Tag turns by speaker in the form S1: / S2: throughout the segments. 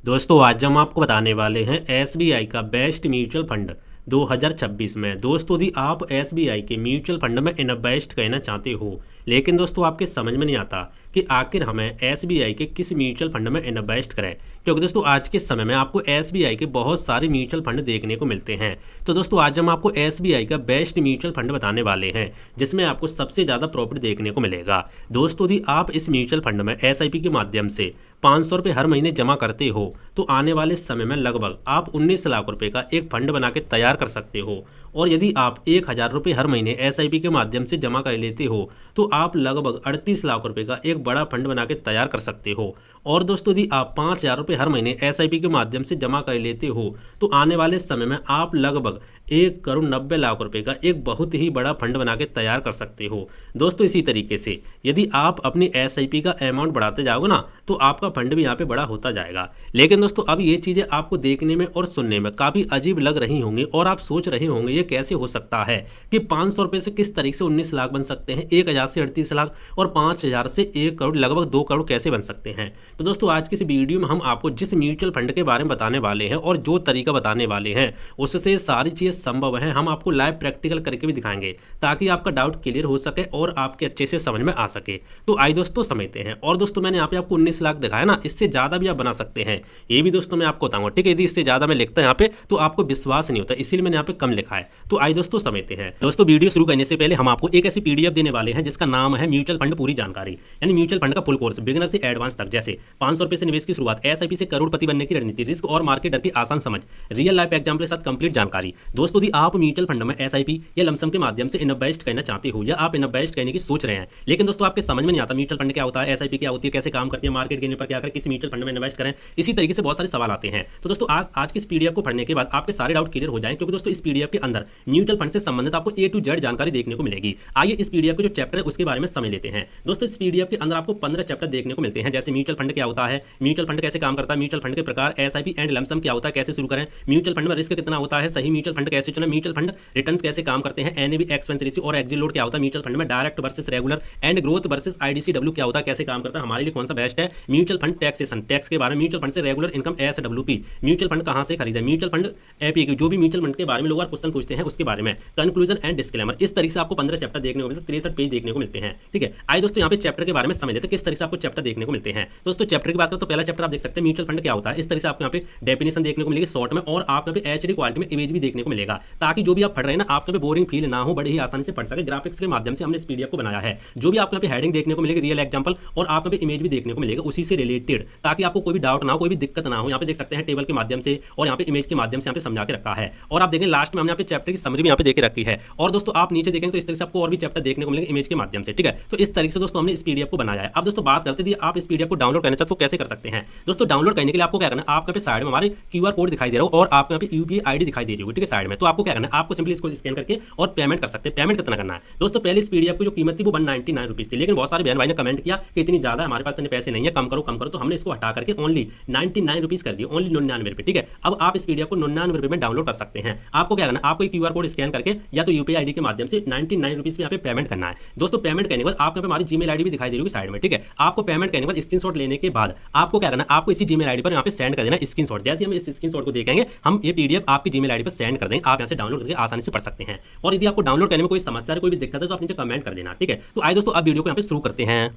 S1: दोस्तों आज हम आपको बताने वाले हैं एसबीआई का बेस्ट म्यूचुअल फंड 2026 में। दोस्तों यदि आप एसबीआई के म्यूचुअल फंड में इन्वेस्ट करना चाहते हो, लेकिन दोस्तों आपके समझ में नहीं आता कि आखिर हमें एसबीआई के किस म्यूचुअल फंड में इन्वेस्ट करें, क्योंकि दोस्तों आज के समय में आपको एसबीआई के बहुत सारे म्यूचुअल फंड देखने को मिलते हैं। तो दोस्तों आज हम आपको एसबीआई का बेस्ट म्यूचुअल फंड बताने वाले हैं जिसमें आपको सबसे ज़्यादा प्रॉफिट देखने को मिलेगा। दोस्तों यदि आप इस म्यूचुअल फंड में एसआईपी के माध्यम से 500 रुपये हर महीने जमा करते हो तो आने वाले समय में लगभग आप 19 लाख रुपए का एक फंड बना के तैयार कर सकते हो। और यदि आप 1000 रुपये हर महीने एसआईपी के माध्यम से जमा कर लेते हो तो आप लगभग 38 लाख रुपए का एक बड़ा फंड बना के तैयार कर सकते हो। और दोस्तों यदि आप 5000 रुपये हर महीने एसआईपी के माध्यम से जमा कर लेते हो तो आने वाले समय में आप लगभग 1,90,00,000 रुपए का एक बहुत ही बड़ा फंड बना के तैयार कर सकते हो। दोस्तों इसी तरीके से यदि आप अपनी एसआईपी का अमाउंट बढ़ाते जाओगे ना तो आपका फंड भी यहाँ पे बड़ा होता जाएगा। लेकिन दोस्तों अब ये चीज़ें आपको देखने में और सुनने में काफ़ी अजीब लग रही होंगी और आप सोच रहे होंगे ये कैसे हो सकता है कि 500 रुपये से किस तरीके से 19 लाख बन सकते हैं, 1000 से 38 लाख और 5000 से 1 करोड़ लगभग 2 करोड़ कैसे बन सकते हैं। तो दोस्तों आज की इस वीडियो में हम आपको जिस म्यूचुअल फंड के बारे में बताने वाले हैं और जो तरीका बताने वाले हैं उससे सारी चीज़ें संभव है। हम आपको लाइव प्रैक्टिकल करके भी दिखाएंगे ताकि आपका डाउट क्लियर हो सके और आपके अच्छे से समझ में आ सके। तो आइए दोस्तों समझते हैं। और दोस्तों मैंने यहाँ पे आपको 19 लाख दिखाया ना, इससे ज़्यादा भी आप बना सकते हैं, ये भी दोस्तों मैं आपको बताऊंगा। ठीक है, यदि इससे ज़्यादा मैं लिखता यहाँ पे तो आपको विश्वास नहीं होता, इसीलिए मैंने यहाँ पे कम लिखा है। तो आइए दोस्तों समझते हैं। दोस्तों वीडियो शुरू करने से पहले हम आपको एक ऐसी पीडीएफ देने वाले हैं जिसका नाम है म्यूचुअल फंड पूरी जानकारी, यानी म्यूचुअल फंड का फुल कोर्स बिगिनर से एडवांस तक, जैसे 500 रुपये से निवेश की शुरुआत, एसआईपी से करोड़पति बनने की रणनीति, रिस्क और मार्केट डर की आसान समझ, रियल लाइफ एग्जाम्पल के साथ कंप्लीट जानकारी। दोस्तों यदि आप म्यूचुअल फंड में एसआईपी या लमसम के माध्यम से इन्वेस्ट करना चाहते हो या आप इन्वेस्ट करने की सोच रहे हैं लेकिन दोस्तों आपके समझ में नहीं आता म्यूचुअल फंड क्या होता है, एसआईपी क्या होती है, कैसे काम करती है, मार्केट गिरने पर क्या करें, किसी म्यूचुअल फंड में इन्वेस्ट करें, इसी तरीके से बहुत सारे सवाल आते हैं। तो दोस्तों आज की इस पीडीएफ को पढ़ने के बाद आपके सारे डाउट क्लियर हो जाएं, क्योंकि दोस्तों इस पीडीएफ के अंदर म्यूचुअल फंड से संबंधित आपको A to Z जानकारी देखने को मिलेगी। आइए इस पीडीएफ के जो चैप्टर है उसके बारे में समझ लेते हैं। दोस्तों इस पीडीएफ के अंदर आपको 15 चैप्टर देखने को मिलते हैं, जैसे म्यूचुअल फंड क्या होता है, म्यूचुअल फंड कैसे काम करता है, म्यूचुअल फंड के प्रकार, एसआईपी एंड लमसम क्या होता है, कैसे शुरू करें, म्यूचुअल फंड में रिस्क कितना होता है, सही म्यूचुअल फंड कैसे चुनें, म्यूचुअल फंड रिटर्न्स कैसे काम करते हैं, एनएवी एक्सपेंस रेशियो और एक्जिट लोड क्या होता है, म्यूचुअल फंड में direct versus regular and growth versus IDCW क्या होता है, कैसे काम करता है, हमारे लिए कौन सा बेस्ट है, म्यूचुअल फंड टैक्सेशन, टैक्स के बारे में, म्यूचुअल फंड से regular income SWP, mutual fund कहां से खरीदें, म्यूचुअल फंड एपी जो भी म्यूचुअल फंड के बारे में लोग क्वेश्चन पूछते हैं उसके बारे में, कंक्लूजन एंड डिस्क्लेमर। इस तरीके से आपको 15 चैप्टर देखने को मिलते हैं, 63 पेज देखने को मिलते हैं। ठीक है, आइए दोस्तों यहाँ पे चैप्टर के बारे में समझ लेते हैं किस तरह से आपको चैप्टर देखने को मिलते हैं। दोस्तों चैप्टर की बात करें तो पहला चैप्टर आप देख सकते हैं म्यूचुअल फंड क्या होता है, इस तरह से आपको यहाँ पे डेफिनेशन देखने को मिलेगी शॉर्ट में, और आप यहाँ पे एचडी क्वालिटी में इमेज भी देखने को मिलेगा, ताकि जो भी आप पढ़ रहे हैं ना आपको बोरिंग फील ना हो, बड़े ही आसानी से पढ़ सके। ग्राफिक्स के माध्यम से हमने इस पीडीएफ को बनाया है, जो भी आपको यहाँ पे हेडिंग देखने को मिलेगी रियल एग्जांपल, और आप यहाँ पे इमेज भी देखने को मिलेगा उसी से रिलेटेड, ताकि आपको कोई भी डाउट ना हो, कोई भी दिक्कत ना हो। यहाँ पे देख सकते हैं टेबल के माध्यम से और यहाँ पे इमेज के माध्यम से यहाँ पे समझा के रखा है, और आप देखें लास्ट में हमने यहाँ पे चैप्टर की समरी भी यहाँ पे देके रखी है। और दोस्तों आप नीचे देखेंगे तो इस तरह से आपको और भी चैप्टर देखने को मिलेंगे इमेज के माध्यम से। ठीक है, तो इस तरीके से दोस्तों हमने इस पीडीएफ को बनाया है। अब दोस्तों बात करते हैं आप इस पीडीएफ को डाउनलोड करना चाहते हो कैसे कर सकते हैं। दोस्तों डाउनलोड करने के लिए आपको क्या करना है, आपके पे साइड में हमारे क्यूआर कोड दिखाई दे रहा हो और आपको यहाँ पे यूपीआई आईडी दिखाई दे रही होगी। ठीक है, साइड में, तो आपको क्या करना है, आपको सिंपली इसको स्कैन करके और पेमेंट कर सकते हैं। पेमेंट कितना करना है दोस्तों, पहले इस पीडीएफ की जो कीमत थी वो 199 रुपीज थी, लेकिन बहुत सारे बहन भाई ने कमेंट किया कि इतनी ज्यादा हमारे पास इतने पैसे नहीं है, कम करो, तो हमने इसको हटा करके ओनली 99 रुपीज कर दिए, ओनली 99 रुपये। ठीक है, अब आप इस पीडीएफ को 99 रुपये में डाउनलोड कर सकते हैं। आपको क्या करना है, आपको क्यूआर कोड स्कैन करके या तो यूपीआई आईडी के माध्यम से 99 रुपीज यहाँ पे पेमेंट करना है। दोस्तों पेमेंट करने के बाद आपको हमारी जीमेल आईडी भी दिखाई दे रही है साइड में। ठीक है, आपको पेमेंट करने के बाद स्क्रीनशॉट लेने के बाद आपको क्या करना है, आपको इसी जीमेल आईडी पर यहाँ पे सेंड कर देना स्क्रीनशॉट। जैसे हम इस स्क्रीनशॉट को देखेंगे हम ये पीडीएफ आपकी जीमेल आईडी पर सेंड कर देंगे, आप यहाँ से डाउनलोड करके आसानी से पढ़ सकते हैं। और यदि आपको डाउनलोड करने में कोई समस्या है, कोई भी दिक्कत है तो आप नीचे कमेंट कर देना। ठीक है, तो आइए दोस्तों अब वीडियो को यहाँ पे शुरू करते हैं।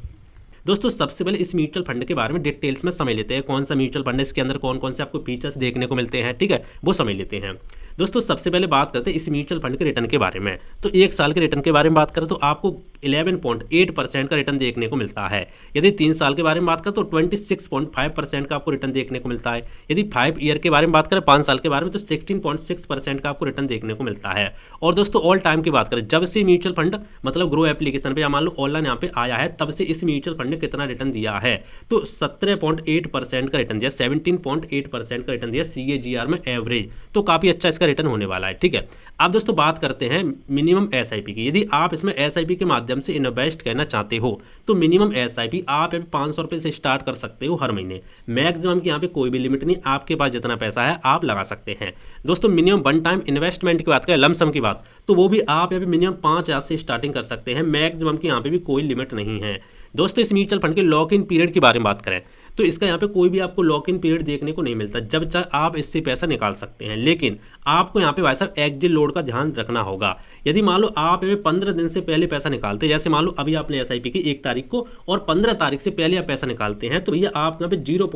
S1: दोस्तों सबसे पहले इस म्यूचुअल फंड के बारे में डिटेल्स में समझ लेते हैं, कौन सा म्यूचुअल फंड है, इसके अंदर कौन कौन से आपको फीचर्स देखने को मिलते हैं। ठीक है, वो समझ लेते हैं। दोस्तों सबसे पहले बात करते हैं इस म्यूचुअल फंड के रिटर्न के बारे में। तो एक साल के रिटर्न के बारे में बात करें तो आपको 11.8% का रिटर्न देखने को मिलता है। यदि 3 साल के बारे में बात करें तो 26.5% का आपको रिटर्न देखने को मिलता है। यदि 5 ईयर के बारे में बात करें, 5 साल के बारे में, तो 16.6% का आपको रिटर्न देखने को मिलता है। और दोस्तों ऑल टाइम की बात करें, जब से म्यूचुअल फंड मतलब ग्रो एप्लीकेशन पे या मान लो ऑनलाइन यहाँ पे आया है, तब से इस म्यूचुअल फंड ने कितना रिटर्न दिया है, तो 17.8% का रिटर्न दिया, 17.8% का रिटर्न दिया CAGR में एवरेज। तो काफ़ी अच्छा इसका रिटर्न होने वाला है। ठीक है, अब दोस्तों बात करते हैं मिनिमम एसआईपी की। यदि आप इसमें एसआईपी के माध्यम से इन्वेस्ट करना चाहते हो तो मिनिमम एसआईपी आप 500 रुपये से स्टार्ट कर सकते हो हर महीने। मैक्सिमम की यहाँ पे कोई भी लिमिट नहीं, आपके पास जितना पैसा है आप लगा सकते हैं। दोस्तों मिनिमम वन टाइम इन्वेस्टमेंट की बात करें, लमसम की बात, तो वो भी आप यहाँ पे मिनिमम 5000 से स्टार्टिंग कर सकते हैं। मैक्सिमम की यहाँ पे भी कोई लिमिट नहीं है। दोस्तों इस म्यूचुअल फंड के लॉक इन पीरियड के बारे में बात करें तो इसका यहाँ पे कोई भी आपको लॉक इन पीरियड देखने को नहीं मिलता, जब चाहे आप इससे पैसा निकाल सकते हैं। लेकिन आपको यहाँ पे भाई साहब एग्जिट लोड का ध्यान रखना होगा। यदि मान लो आप 15 दिन से पहले पैसा निकालते हैं, जैसे मान लो अभी आपने एसआईपी की 1 तारीख को और 15 तारीख से पहले आप पैसा निकालते हैं, तो भैया आप यहाँ पे 0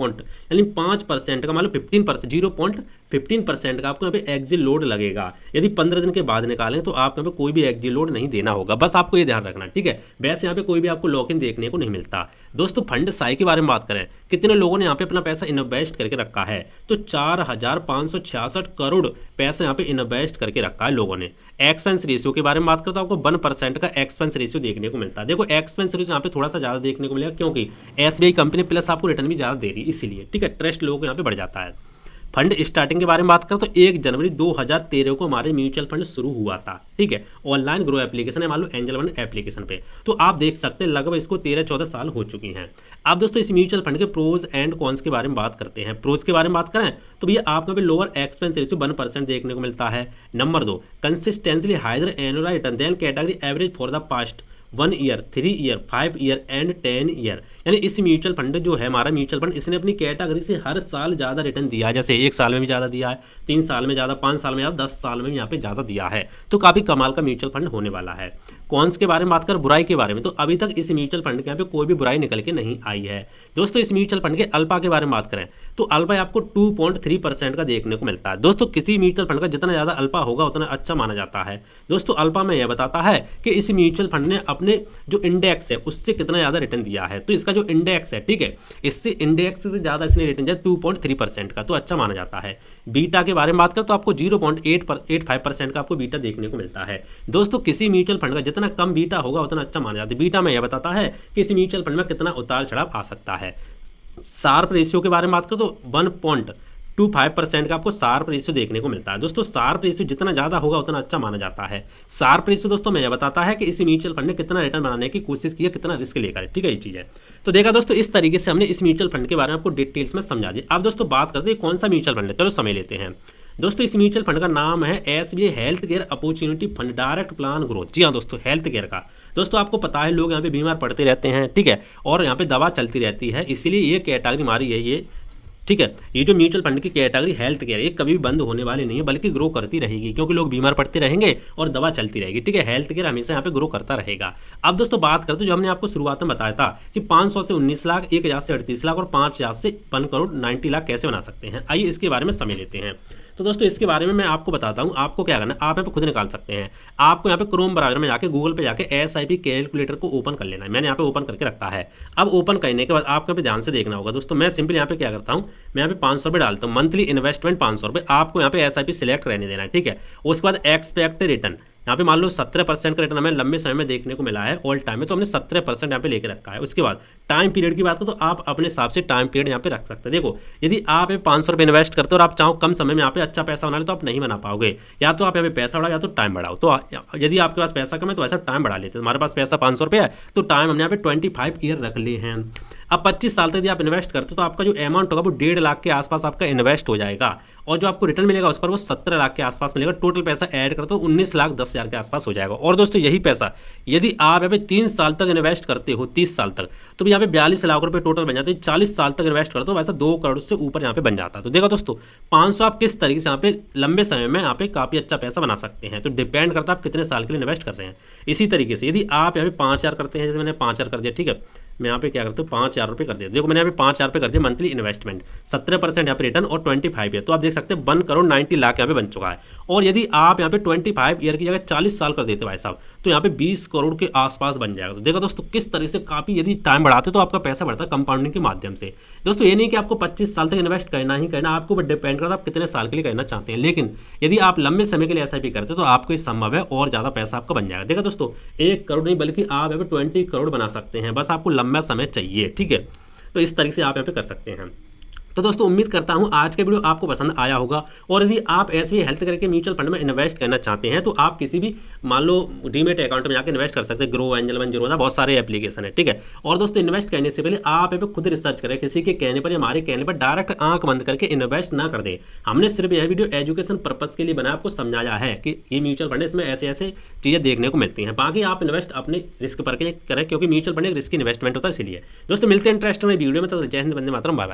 S1: यानी 5% का मान लो 15%, 0.15% का आपको यहाँ पे एग्जिट लोड लगेगा। यदि 15 दिन के बाद निकालें तो आप यहाँ पे कोई भी एग्जिट लोड नहीं देना होगा, बस आपको ये ध्यान रखना, ठीक है। वैसे यहाँ पे कोई भी आपको लॉक इन देखने को नहीं मिलता। दोस्तों फंड साई के बारे में बात करें, कितने लोगों ने यहाँ पे अपना पैसा इन्वेस्ट करके रखा है, तो 4,566 करोड़ पैसा यहाँ पे इन्वेस्ट करके रखा है लोगों ने। एक्सपेंस रेशियो के बारे में बात करें तो आपको 1% का एक्सपेंस रेशियो देखने को मिलता है। देखो एक्सपेंस रेशियो यहाँ पे थोड़ा सा ज़्यादा देखने को मिलेगा, क्योंकि एसबीआई कंपनी प्लस आपको रिटर्न भी ज़्यादा दे रही है, इसीलिए, ठीक है। ट्रस्ट लोगों को यहाँ पे बढ़ जाता है। फंड स्टार्टिंग के बारे में बात करें तो 1 जनवरी 2013 को हमारे म्यूचुअल फंड शुरू हुआ था, ठीक है। ऑनलाइन ग्रो एप्लीकेशन है, मान लो एंजल वन एप्लीकेशन पे, तो आप देख सकते हैं लगभग इसको 13-14 साल हो चुकी हैं। अब दोस्तों इस म्यूचुअल फंड के प्रोज एंड कॉन्स के बारे में बात करते हैं। प्रोज के बारे में बात करें तो भैया आपको भी लोअर एक्सपेंस रेशियो 1% देखने को मिलता है। Number 2, consistently higher annual return than category average for the past 1 year, 3 year, 5 year and 10 year. यानी इस म्यूचुअल फंड जो है हमारा म्यूचुअल फंड, इसने अपनी कैटेगरी से हर साल ज़्यादा रिटर्न दिया है। जैसे 1 साल में भी ज़्यादा दिया है, 3 साल में ज़्यादा, 5 साल में ज़्यादा, 10 साल में भी यहाँ पे ज़्यादा दिया है। तो काफ़ी कमाल का म्यूचुअल फंड होने वाला है। कॉन्स के बारे में बात कर, बुराई के बारे में, तो अभी तक इस म्यूचुअल फंड के यहाँ पे कोई भी बुराई निकल के नहीं आई है। दोस्तों इस म्यूचुअल फंड के अल्फा के बारे में बात करें तो अल्फा आपको 2.3% का देखने को मिलता है। दोस्तों किसी म्यूचुअल फंड का जितना ज़्यादा अल्फा होगा उतना अच्छा माना जाता है। दोस्तों अल्फा में यह बताता है कि इस म्यूचुअल फंड ने अपने जो इंडेक्स है उससे कितना ज़्यादा रिटर्न दिया है। तो इसका जो इंडेक्स है, ठीक है, इससे इंडेक्स से ज़्यादा इसने रिटर्न दिया 2.3% का, तो अच्छा माना जाता है। बीटा के बारे में बात करें तो आपको 0.85% का आपको बीटा देखने को मिलता है। दोस्तों किसी म्यूचुअल फंड का जितना कम बीटा होगा उतना अच्छा माना जाता है। बीटा में यह बताता है कि इस म्यूचुअल फंड में कितना उतार चढ़ाव आ सकता है। शार्प रेशियो के बारे में बात करें तो 1.25% का आपको शार्प रेशियो देखने को मिलता है। दोस्तों शार्प रेशियो जितना ज़्यादा होगा उतना अच्छा माना जाता है। शार्प रेशियो दोस्तों में यह बताता है कि इस म्यूचुअल फंड ने कितना रिटर्न बनाने की कोशिश की है, कितना रिस्क लेकर, ठीक है, ये चीज़ है। तो देखा दोस्तों इस तरीके से हमने इस म्यूचुअल फंड के बारे में आपको डिटेल्स में समझा दिया। अब दोस्तों बात करते हैं कौन सा म्यूचुअल फंड है, चलो समझ लेते हैं। दोस्तों इस म्यूचुअल फंड का नाम है SBI health care opportunity fund direct plan growth. जी हाँ दोस्तों, हेल्थ केयर का। दोस्तों आपको पता है लोग यहाँ पे बीमार पड़ते रहते हैं, ठीक है, और यहाँ पे दवा चलती रहती है, इसीलिए ये कैटेगरी हमारी है ये, ठीक है। ये जो म्यूचुअल फंड की कैटेगरी हेल्थ केयर, ये कभी भी बंद होने वाली नहीं है, बल्कि ग्रो करती रहेगी, क्योंकि लोग बीमार पड़ते रहेंगे और दवा चलती रहेगी, ठीक है। हेल्थ केयर हमेशा यहाँ पे ग्रो करता रहेगा। अब दोस्तों बात करते हैं जो हमने आपको शुरुआत में बताया था कि 500 से 19 लाख, 1000 से 38 लाख और 5000 से 1 करोड़ 90 लाख कैसे बना सकते हैं। आइए इसके बारे में समझ लेते हैं। तो दोस्तों इसके बारे में मैं आपको बताता हूँ, आपको क्या करना है, आप यहाँ पे खुद निकाल सकते हैं। आपको यहाँ पे क्रोम ब्राउज़र में जाके गूगल पे जाके एसआईपी कैलकुलेटर को ओपन कर लेना है। मैंने यहाँ पे ओपन करके रखा है। अब ओपन करने के बाद आपको यहाँ पे ध्यान से देखना होगा। दोस्तों मैं सिंपल यहाँ पे क्या करता हूँ, मैं यहाँ पे 500 रुपये डालता हूँ, मंथली इन्वेस्टमेंट 500 रुपये आपको यहाँ पे एसआईपी सिलेक्ट रहने देना है, ठीक है। उसके बाद एक्सपेक्टेड रिटर्न, यहाँ पे मान लो 17% का रिटर्न हमें लंबे समय में देखने को मिला है, ऑल टाइम में, तो हमने 17% यहाँ पे लेके रखा है। उसके बाद टाइम पीरियड की बात करो तो आप अपने हिसाब से टाइम पीरियड यहाँ पे रख सकते हैं। देखो यदि आप 500 रुपये इन्वेस्ट करते हो और आप चाहो कम समय में यहाँ पे अच्छा पैसा बना ले तो आप नहीं बना पाओगे। या तो आप यहाँ पे पैसा बढ़ाओ या तो टाइम बढ़ाओ। तो यदि आपके पास पैसा कम है तो ऐसा टाइम बढ़ा लेते हैं। हमारे पास पैसा 500 रुपये है तो टाइम हमने यहाँ पे 25 ईयर रख लिए हैं। अब 25 साल तक यदि आप इन्वेस्ट करते हो तो आपका जो अमाउंट होगा वो 1.5 लाख के आसपास आपका इन्वेस्ट हो जाएगा, और जो आपको रिटर्न मिलेगा उस पर वो 17 लाख के आसपास मिलेगा। टोटल पैसा ऐड करते हो 19,10,000 के आसपास हो जाएगा। और दोस्तों यही पैसा यदि आप यहाँ पे 3 साल तक इन्वेस्ट करते हो, 30 साल तक, तो यहाँ पे 42 लाख रुपए टोटल बन जाते हैं। 40 साल तक इन्वेस्ट करते हो वैसा 2 करोड़ से ऊपर यहाँ पे बन जाता है। तो देखो दोस्तों 500 आप किस तरीके से यहाँ पे लंबे समय में यहाँ पे काफ़ी अच्छा पैसा बना सकते हैं। तो डिपेंड करता है आप कितने साल के लिए इन्वेस्ट कर रहे हैं। इसी तरीके से यदि आप यहाँ पे 5,000 करते हैं, जैसे मैंने 5,000 कर दिया, ठीक है, मैं यहाँ पे क्या करता हूँ 5,000 रुपये कर दिया। देखो मैंने यहाँ पे 5,000 रुपये कर दिया मंथली इन्वेस्टमेंट, 17% यहाँ पे रिटर्न और 25 ईयर, तो आप देख सकते हैं 1 करोड़ 90 लाख यहाँ पे बन चुका है। और यदि आप यहाँ पे 25 ईयर की जगह 40 साल कर देते भाई साहब तो यहाँ पे 20 करोड़ के आसपास बन जाएगा। तो देखो दोस्तों किस तरह से काफ़ी यदि टाइम बढ़ाते तो आपका पैसा बढ़ता है कंपाउंडिंग के माध्यम से। दोस्तों ये नहीं कि आपको 25 साल तक इन्वेस्ट करना ही करना, आपको डिपेंड करता है आप कितने साल के लिए करना चाहते हैं। लेकिन यदि आप लंबे समय के लिए एसआईपी करते तो आपको ये संभव है और ज़्यादा पैसा आपका बन जाएगा। देखो दोस्तों 1 करोड़ नहीं बल्कि आप यहाँ पे 20 करोड़ बना सकते हैं, बस आपको लंबा समय चाहिए, ठीक है। तो इस तरीके से आप यहाँ पे कर सकते हैं। तो दोस्तों उम्मीद करता हूं आज के वीडियो आपको पसंद आया होगा। और यदि आप एसबीआई हेल्थ केयर के म्यूचुअल फंड में इन्वेस्ट करना चाहते हैं तो आप किसी भी मान लो डीमेट अकाउंट में जाकर इन्वेस्ट कर सकते हैं। ग्रो, एंजल वन, जीरो, बहुत सारे एप्लीकेशन है, ठीक है। और दोस्तों इन्वेस्ट करने से पहले आप पे खुद रिसर्च करें, किसी के कहने पर या हमारे कहने पर डायरेक्ट आंख बंद करके इन्वेस्ट ना कर दे। हमने सिर्फ यह वीडियो एजुकेशन पर्पज के लिए बनाया, आपको समझाया है कि ये म्यूचुअल फंड इसमें ऐसे ऐसे चीज़ें देखने को मिलती हैं। बाकी आप इन्वेस्ट अपने रिस्क पर करें, क्योंकि म्यूचुअल फंड एक रिस्क इन्वेस्टमेंट होता है। इसलिए दोस्तों मिलते हैं इंटरेस्ट में वीडियो में। तो जय हिंद, वंदे मातरम, बाय बाय।